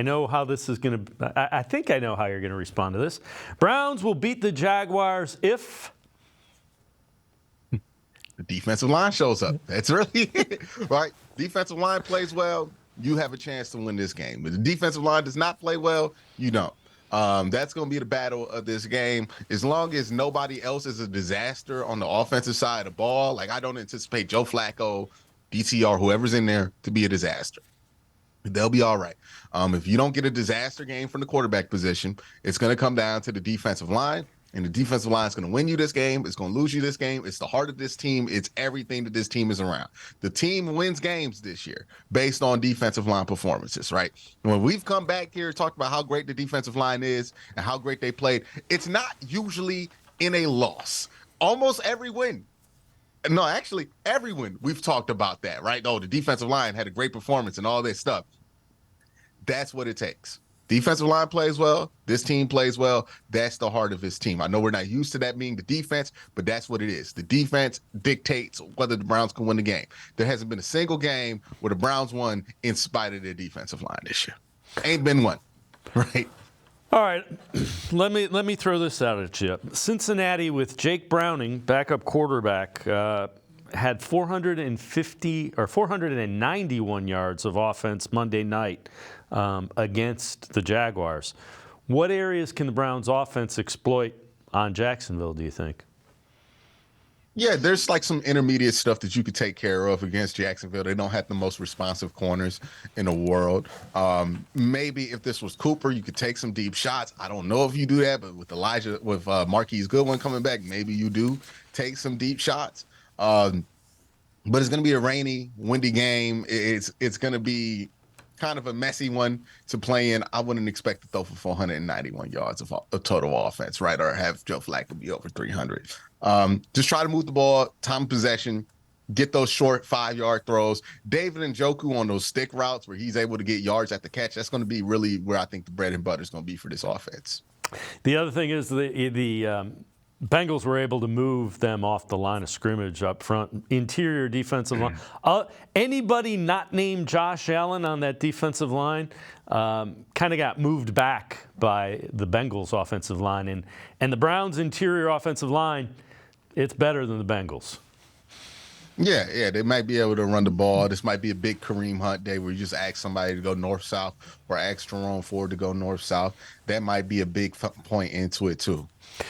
I know how this is going to. I think I know how you're going to respond to this. Browns will beat the Jaguars if the defensive line shows up. That's really it, right? Defensive line plays well, you have a chance to win this game. But the defensive line does not play well, you don't. That's going to be the battle of this game. As long as nobody else is a disaster on the offensive side of the ball, like I don't anticipate Joe Flacco, DTR, whoever's in there to be a disaster. They'll be all right. If you don't get a disaster game from the quarterback position, it's going to come down to the defensive line. And the defensive line is going to win you this game. It's going to lose you this game. It's the heart of this team. It's everything that this team is around. The team wins games this year based on defensive line performances, right? When we've come back here and talked about how great the defensive line is and how great they played, it's not usually in a loss. Almost every win. No, actually, every win, we've talked about that, right? Oh, the defensive line had a great performance and all this stuff. That's what it takes. Defensive line plays well. This team plays well. That's the heart of his team. I know we're not used to that being the defense, but that's what it is. The defense dictates whether the Browns can win the game. There hasn't been a single game where the Browns won in spite of their defensive line this year. Ain't been one, right? All right, let me throw this out at you. Cincinnati with Jake Browning, backup quarterback, had 491 yards of offense Monday night against the Jaguars. What areas can the Browns' offense exploit on Jacksonville, do you think? Yeah, there's like some intermediate stuff that you could take care of against Jacksonville. They don't have the most responsive corners in the world. Maybe if this was Cooper, you could take some deep shots. I don't know if you do that, but with Marquise Goodwin coming back, maybe you do take some deep shots. But it's going to be a rainy, windy game. It's going to be kind of a messy one to play in. I wouldn't expect to throw for 491 yards of total offense, right? Or have Joe Flacco be over 300. Just try to move the ball, time of possession, get those short 5-yard throws. David Njoku on those stick routes where he's able to get yards at the catch. That's going to be really where I think the bread and butter is going to be for this offense. The other thing is the Bengals were able to move them off the line of scrimmage up front. Interior defensive line. Anybody not named Josh Allen on that defensive line kind of got moved back by the Bengals offensive line. And the Browns' interior offensive line, it's better than the Bengals. Yeah, they might be able to run the ball. This might be a big Kareem Hunt day where you just ask somebody to go north-south or ask Jerome Ford to go north-south. That might be a big point into it, too.